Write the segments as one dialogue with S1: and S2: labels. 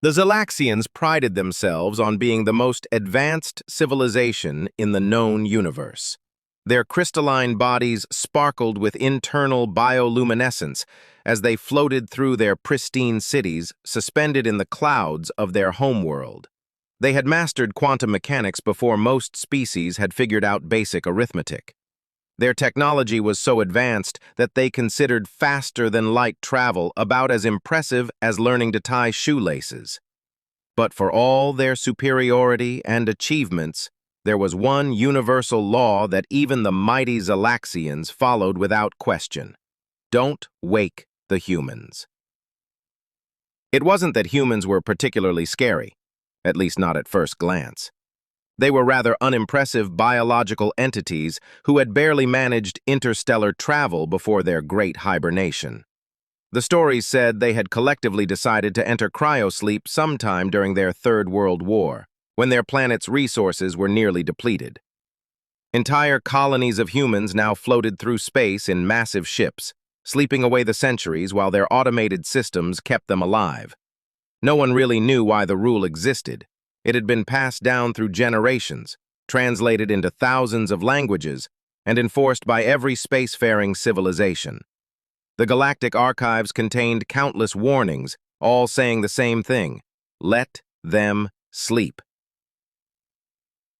S1: The Zylaxians prided themselves on being the most advanced civilization in the known universe. Their crystalline bodies sparkled with internal bioluminescence as they floated through their pristine cities, suspended in the clouds of their homeworld. They had mastered quantum mechanics before most species had figured out basic arithmetic. Their technology was so advanced that they considered faster-than-light travel about as impressive as learning to tie shoelaces. But for all their superiority and achievements, there was one universal law that even the mighty Zylaxians followed without question. Don't wake the humans. It wasn't that humans were particularly scary, at least not at first glance. They were rather unimpressive biological entities who had barely managed interstellar travel before their great hibernation. The stories said they had collectively decided to enter cryosleep sometime during their Third World War, when their planet's resources were nearly depleted. Entire colonies of humans now floated through space in massive ships, sleeping away the centuries while their automated systems kept them alive. No one really knew why the rule existed. It had been passed down through generations, translated into thousands of languages, and enforced by every spacefaring civilization. The galactic archives contained countless warnings, all saying the same thing: let them sleep.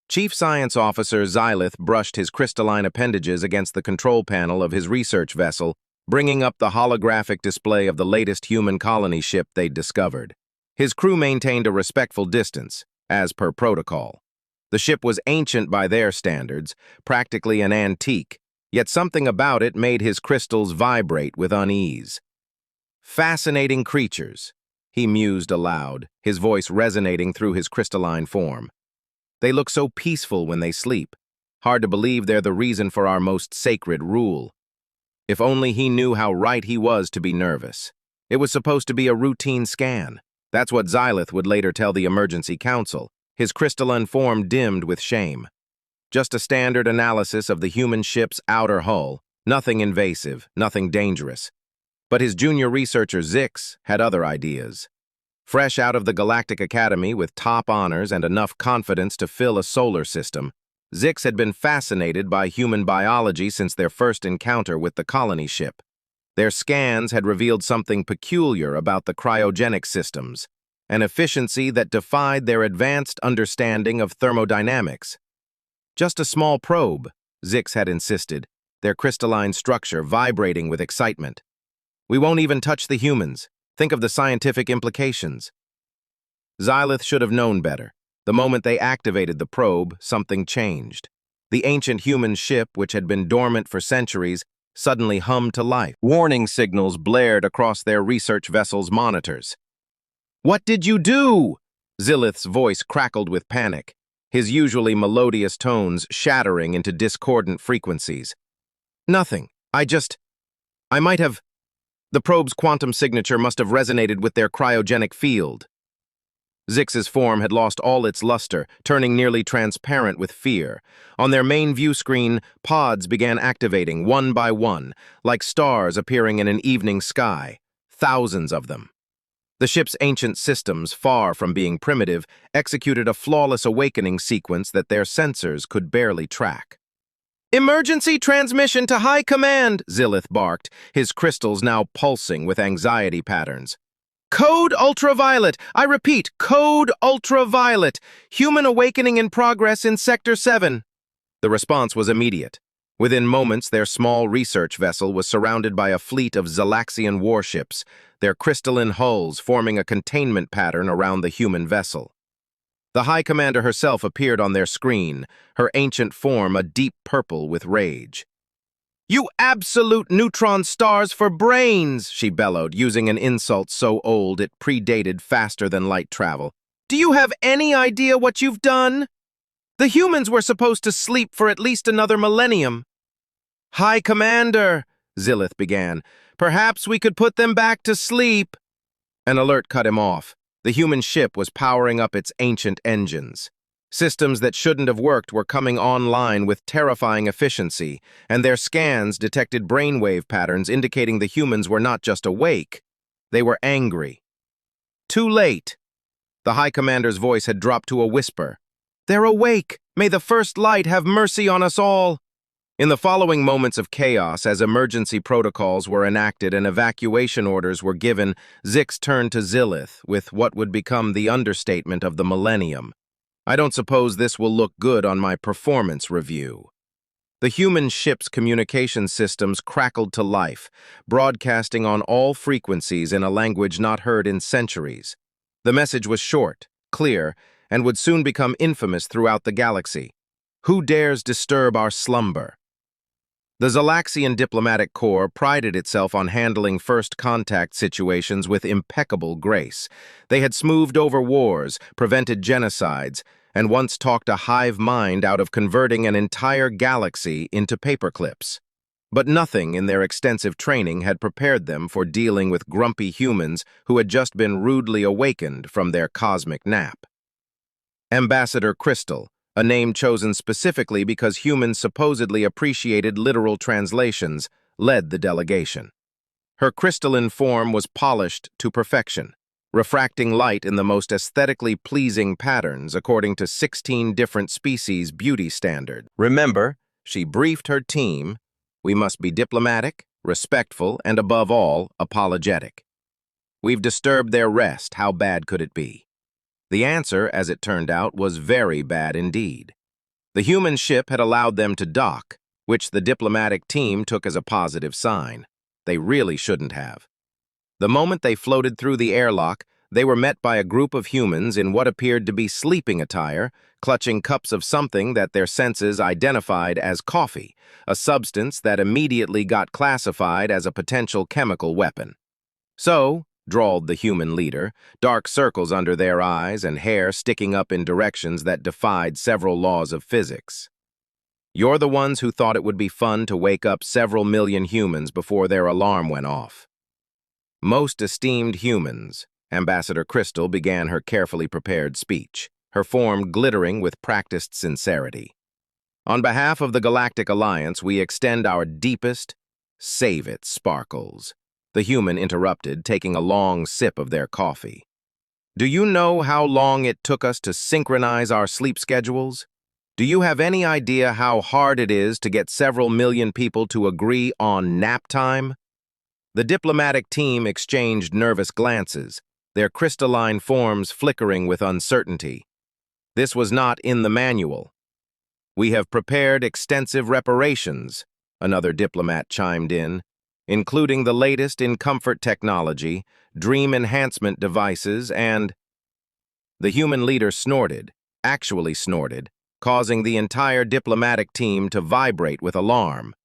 S1: Chief Science Officer Xylith brushed his crystalline appendages against the control panel of his research vessel, bringing up the holographic display of the latest human colony ship they'd discovered. His crew maintained a respectful distance, as per protocol. The ship was ancient by their standards, practically an antique, yet something about it made his crystals vibrate with unease. Fascinating creatures, he mused aloud, his voice resonating through his crystalline form. They look so peaceful when they sleep. Hard to believe they're the reason for our most sacred rule. If only he knew how right he was to be nervous. It was supposed to be a routine scan. That's what Xylith would later tell the emergency council, his crystalline form dimmed with shame. Just a standard analysis of the human ship's outer hull, nothing invasive, nothing dangerous. But his junior researcher Zyx had other ideas. Fresh out of the Galactic Academy with top honors and enough confidence to fill a solar system, Zyx had been fascinated by human biology since their first encounter with the colony ship. Their scans had revealed something peculiar about the cryogenic systems, an efficiency that defied their advanced understanding of thermodynamics. Just a small probe, Zyx had insisted, their crystalline structure vibrating with excitement. We won't even touch the humans. Think of the scientific implications. Xylith should have known better. The moment they activated the probe, something changed. The ancient human ship, which had been dormant for centuries, suddenly hummed to life. Warning signals blared across their research vessel's monitors. "What did you do?" Xylith's voice crackled with panic, his usually melodious tones shattering into discordant frequencies. "Nothing. I might have... The probe's quantum signature must have resonated with their cryogenic field." Zyx's form had lost all its luster, turning nearly transparent with fear. On their main view screen, pods began activating one by one, like stars appearing in an evening sky. Thousands of them. The ship's ancient systems, far from being primitive, executed a flawless awakening sequence that their sensors could barely track. "Emergency transmission to High Command," Xylith barked, his crystals now pulsing with anxiety patterns. "Code ultraviolet! I repeat, code ultraviolet! Human awakening in progress in Sector 7. The response was immediate. Within moments, their small research vessel was surrounded by a fleet of Zylaxian warships, their crystalline hulls forming a containment pattern around the human vessel. The High Commander herself appeared on their screen, her ancient form a deep purple with rage. "You absolute neutron stars for brains!" she bellowed, using an insult so old it predated faster-than-light travel. "Do you have any idea what you've done? The humans were supposed to sleep for at least another millennium." "High Commander," Xylith began, "perhaps we could put them back to sleep." An alert cut him off. The human ship was powering up its ancient engines. Systems that shouldn't have worked were coming online with terrifying efficiency, and their scans detected brainwave patterns indicating the humans were not just awake, they were angry. Too late. The High Commander's voice had dropped to a whisper. "They're awake! May the First Light have mercy on us all!" In the following moments of chaos, as emergency protocols were enacted and evacuation orders were given, Zix turned to Zylith with what would become the understatement of the millennium. "I don't suppose this will look good on my performance review." The human ship's communication systems crackled to life, broadcasting on all frequencies in a language not heard in centuries. The message was short, clear, and would soon become infamous throughout the galaxy. "Who dares disturb our slumber?" The Zylaxian diplomatic corps prided itself on handling first contact situations with impeccable grace. They had smoothed over wars, prevented genocides, and once talked a hive mind out of converting an entire galaxy into paperclips. But nothing in their extensive training had prepared them for dealing with grumpy humans who had just been rudely awakened from their cosmic nap. Ambassador Crystal, a name chosen specifically because humans supposedly appreciated literal translations, led the delegation. Her crystalline form was polished to perfection, refracting light in the most aesthetically pleasing patterns according to 16 different species' beauty standards. Remember, she briefed her team, "We must be diplomatic, respectful, and above all, apologetic. We've disturbed their rest. How bad could it be?" The answer, as it turned out, was very bad indeed. The human ship had allowed them to dock, which the diplomatic team took as a positive sign. They really shouldn't have. The moment they floated through the airlock, they were met by a group of humans in what appeared to be sleeping attire, clutching cups of something that their senses identified as coffee, a substance that immediately got classified as a potential chemical weapon. "So," drawled the human leader, dark circles under their eyes and hair sticking up in directions that defied several laws of physics. "You're the ones who thought it would be fun to wake up several million humans before their alarm went off." "Most esteemed humans," Ambassador Crystal began her carefully prepared speech, her form glittering with practiced sincerity. "On behalf of the Galactic Alliance, we extend our deepest—" "Save it, Sparkles," the human interrupted, taking a long sip of their coffee. "Do you know how long it took us to synchronize our sleep schedules? Do you have any idea how hard it is to get several million people to agree on nap time?" The diplomatic team exchanged nervous glances, their crystalline forms flickering with uncertainty. This was not in the manual. "We have prepared extensive reparations," another diplomat chimed in, "including the latest in comfort technology, dream enhancement devices, and—" The human leader snorted, actually snorted, causing the entire diplomatic team to vibrate with alarm.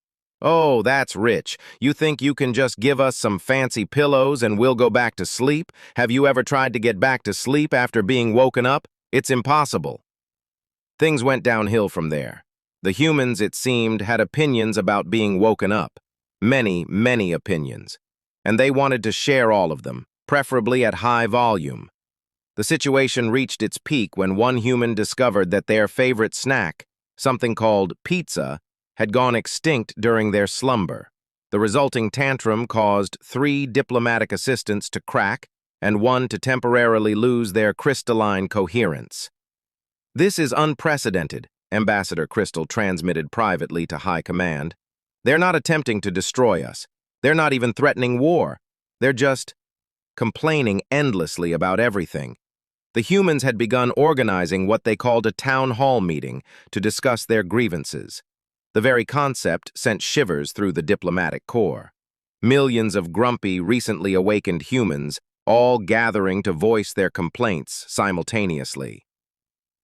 S1: "Oh, that's rich. You think you can just give us some fancy pillows and we'll go back to sleep? Have you ever tried to get back to sleep after being woken up? It's impossible." Things went downhill from there. The humans, it seemed, had opinions about being woken up. Many, many opinions. And they wanted to share all of them, preferably at high volume. The situation reached its peak when one human discovered that their favorite snack, something called pizza, had gone extinct during their slumber. The resulting tantrum caused 3 diplomatic assistants to crack and 1 to temporarily lose their crystalline coherence. "This is unprecedented," Ambassador Crystal transmitted privately to High Command. "They're not attempting to destroy us. They're not even threatening war. They're just complaining endlessly about everything." The humans had begun organizing what they called a town hall meeting to discuss their grievances. The very concept sent shivers through the diplomatic corps. Millions of grumpy, recently awakened humans, all gathering to voice their complaints simultaneously.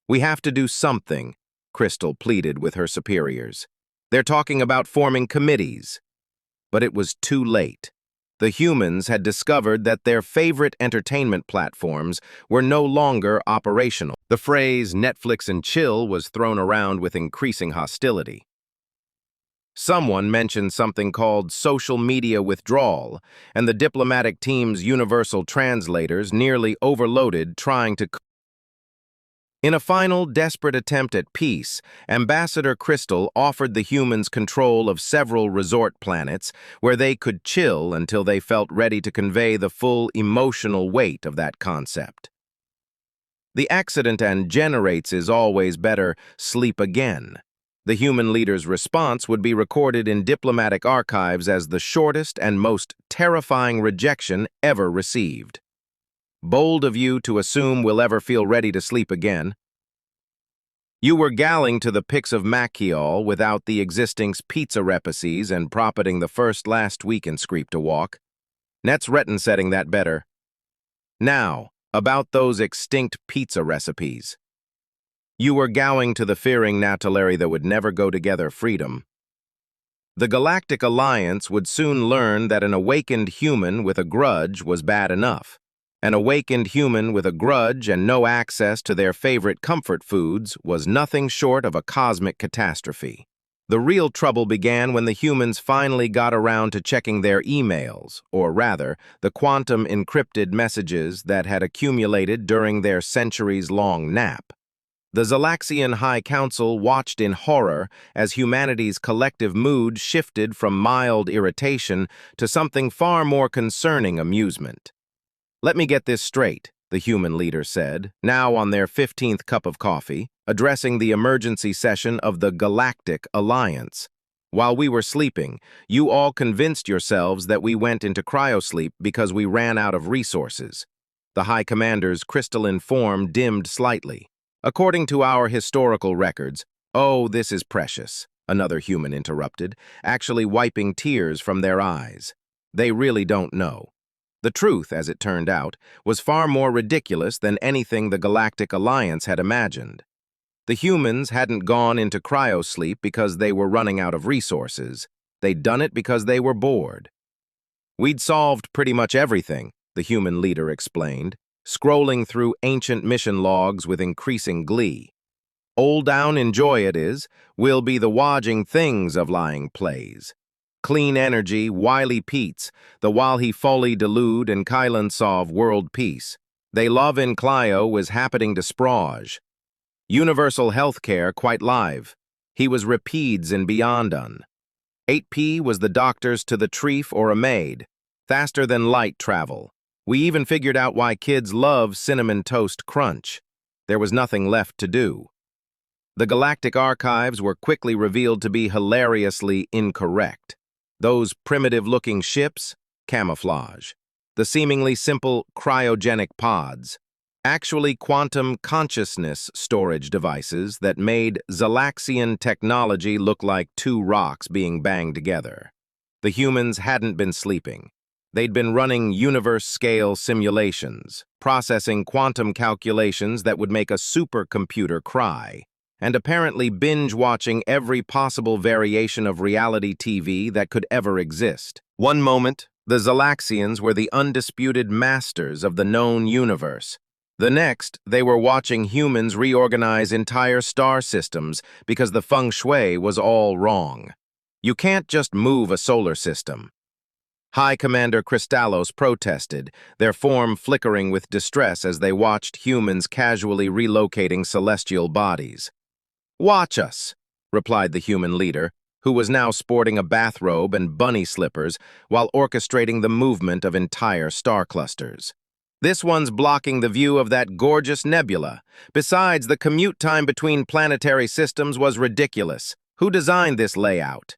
S1: "We have to do something," Crystal pleaded with her superiors. "They're talking about forming committees." But it was too late. The humans had discovered that their favorite entertainment platforms were no longer operational. The phrase Netflix and chill was thrown around with increasing hostility. Someone mentioned something called social media withdrawal, and the diplomatic team's universal translators nearly overloaded trying to... In a final, desperate attempt at peace, Ambassador Crystal offered the humans control of several resort planets where they could chill until they felt ready to convey the full emotional weight of that concept. The accident and generates is always better, sleep again. The human leader's response would be recorded in diplomatic archives as the shortest and most terrifying rejection ever received. Bold of you to assume we'll ever feel ready to sleep again. You were galling to the pics of Machiol without the existing pizza recipes and profiting the first last week in Screep to Walk. Net's retin setting that better. Now, about those extinct pizza recipes. You were gowing to the fearing Natulary that would never go together freedom. The Galactic Alliance would soon learn that an awakened human with a grudge was bad enough. An awakened human with a grudge and no access to their favorite comfort foods was nothing short of a cosmic catastrophe. The real trouble began when the humans finally got around to checking their emails, or rather, the quantum encrypted messages that had accumulated during their centuries-long nap. The Zylaxian High Council watched in horror as humanity's collective mood shifted from mild irritation to something far more concerning amusement. "Let me get this straight," the human leader said, now on their 15th cup of coffee, addressing the emergency session of the Galactic Alliance. "While we were sleeping, you all convinced yourselves that we went into cryosleep because we ran out of resources." The High Commander's crystalline form dimmed slightly. "According to our historical records—" "Oh, this is precious," another human interrupted, actually wiping tears from their eyes. "They really don't know." The truth, as it turned out, was far more ridiculous than anything the Galactic Alliance had imagined. The humans hadn't gone into cryosleep because they were running out of resources. They'd done it because they were bored. "We'd solved pretty much everything," the human leader explained, scrolling through ancient mission logs with increasing glee. "Old down enjoy it is, will be the watching things of lying plays. Clean energy, wily Pete's, the while he fully delude and Kylan solve world peace. They love in Clio was happening to sprage. Universal healthcare quite live. He was repeeds and beyond done. 8P was the doctors to the treef or a maid. Faster than light travel. We even figured out why kids love cinnamon toast crunch. There was nothing left to do." The Galactic Archives were quickly revealed to be hilariously incorrect. Those primitive-looking ships, camouflage. The seemingly simple cryogenic pods, actually quantum consciousness storage devices that made Zylaxian technology look like two rocks being banged together. The humans hadn't been sleeping. They'd been running universe-scale simulations, processing quantum calculations that would make a supercomputer cry, and apparently binge-watching every possible variation of reality TV that could ever exist. One moment, the Zylaxians were the undisputed masters of the known universe. The next, they were watching humans reorganize entire star systems because the feng shui was all wrong. You can't just move a solar system. High Commander Crystallos protested, their form flickering with distress as they watched humans casually relocating celestial bodies. "Watch us," replied the human leader, who was now sporting a bathrobe and bunny slippers while orchestrating the movement of entire star clusters. "This one's blocking the view of that gorgeous nebula. Besides, the commute time between planetary systems was ridiculous. Who designed this layout?"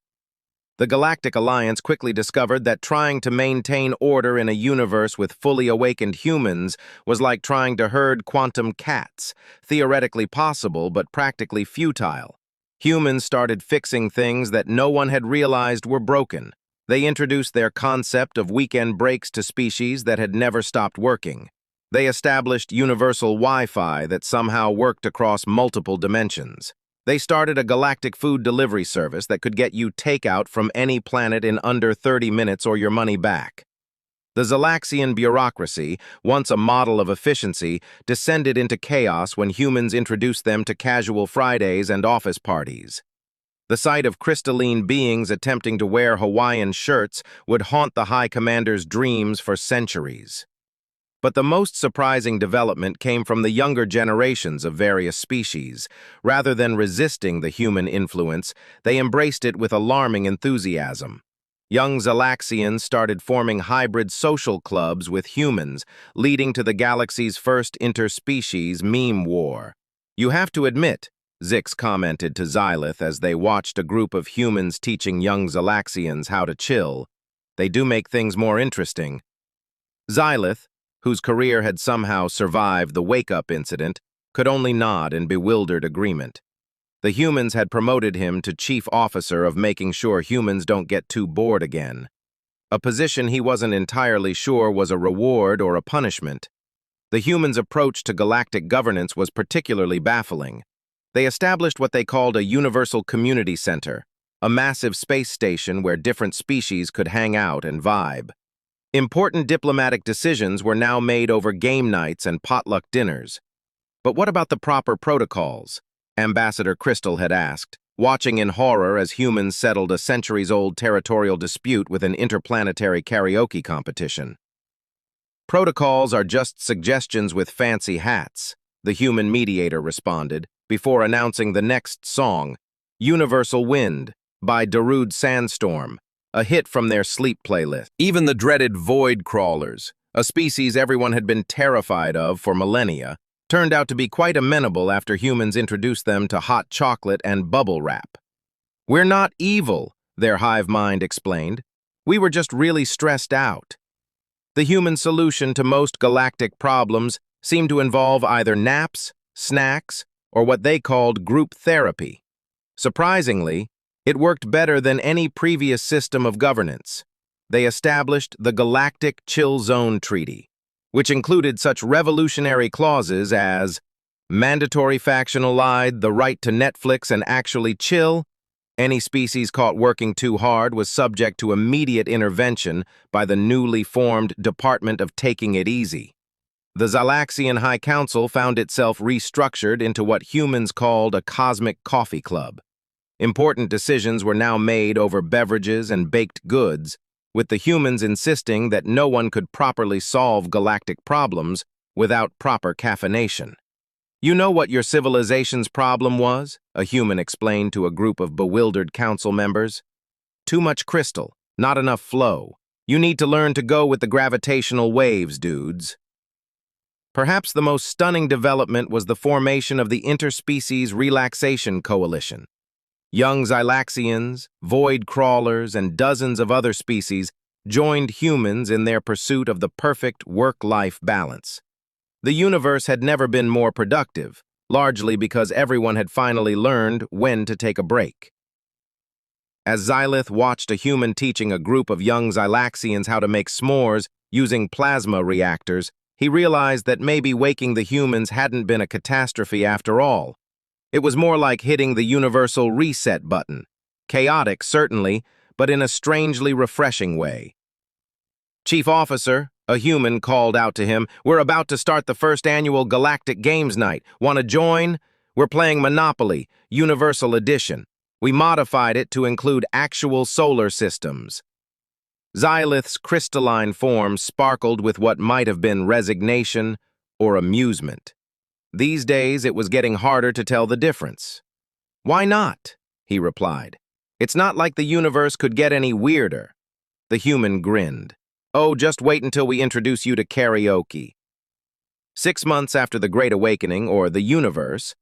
S1: The Galactic Alliance quickly discovered that trying to maintain order in a universe with fully awakened humans was like trying to herd quantum cats, theoretically possible but practically futile. Humans started fixing things that no one had realized were broken. They introduced their concept of weekend breaks to species that had never stopped working. They established universal Wi-Fi that somehow worked across multiple dimensions. They started a galactic food delivery service that could get you takeout from any planet in under 30 minutes or your money back. The Zylaxian bureaucracy, once a model of efficiency, descended into chaos when humans introduced them to casual Fridays and office parties. The sight of crystalline beings attempting to wear Hawaiian shirts would haunt the High Commander's dreams for centuries. But the most surprising development came from the younger generations of various species. Rather than resisting the human influence, they embraced it with alarming enthusiasm. Young Zylaxians started forming hybrid social clubs with humans, leading to the galaxy's first interspecies meme war. "You have to admit," Zix commented to Xylith as they watched a group of humans teaching young Zylaxians how to chill, "they do make things more interesting." Xylith, whose career had somehow survived the wake-up incident, could only nod in bewildered agreement. The humans had promoted him to chief officer of making sure humans don't get too bored again, a position he wasn't entirely sure was a reward or a punishment. The humans' approach to galactic governance was particularly baffling. They established what they called a universal community center, a massive space station where different species could hang out and vibe. Important diplomatic decisions were now made over game nights and potluck dinners. But what about the proper protocols? Ambassador Crystal had asked, watching in horror as humans settled a centuries-old territorial dispute with an interplanetary karaoke competition. "Protocols are just suggestions with fancy hats," the human mediator responded, before announcing the next song, "Universal Wind" by Darude Sandstorm, a hit from their sleep playlist. Even the dreaded void crawlers, a species everyone had been terrified of for millennia, turned out to be quite amenable after humans introduced them to hot chocolate and bubble wrap. "We're not evil," their hive mind explained. "We were just really stressed out." The human solution to most galactic problems seemed to involve either naps, snacks, or what they called group therapy. Surprisingly, it worked better than any previous system of governance. They established the Galactic Chill Zone Treaty, which included such revolutionary clauses as mandatory factional allied, the right to Netflix and actually chill. Any species caught working too hard was subject to immediate intervention by the newly formed Department of Taking It Easy. The Zylaxian High Council found itself restructured into what humans called a cosmic coffee club. Important decisions were now made over beverages and baked goods, with the humans insisting that no one could properly solve galactic problems without proper caffeination. "You know what your civilization's problem was?" a human explained to a group of bewildered council members. "Too much crystal, not enough flow. You need to learn to go with the gravitational waves, dudes." Perhaps the most stunning development was the formation of the Interspecies Relaxation Coalition. Young Zylaxians, void crawlers, and dozens of other species joined humans in their pursuit of the perfect work-life balance. The universe had never been more productive, largely because everyone had finally learned when to take a break. As Xylith watched a human teaching a group of young Zylaxians how to make s'mores using plasma reactors, he realized that maybe waking the humans hadn't been a catastrophe after all. It was more like hitting the universal reset button. Chaotic, certainly, but in a strangely refreshing way. "Chief Officer," a human called out to him, "we're about to start the first annual Galactic Games Night. Want to join? We're playing Monopoly, Universal Edition. We modified it to include actual solar systems." Xylith's crystalline form sparkled with what might have been resignation or amusement. These days, it was getting harder to tell the difference. "Why not?" he replied. "It's not like the universe could get any weirder." The human grinned. "Oh, just wait until we introduce you to karaoke." 6 months after the Great Awakening, or the universe,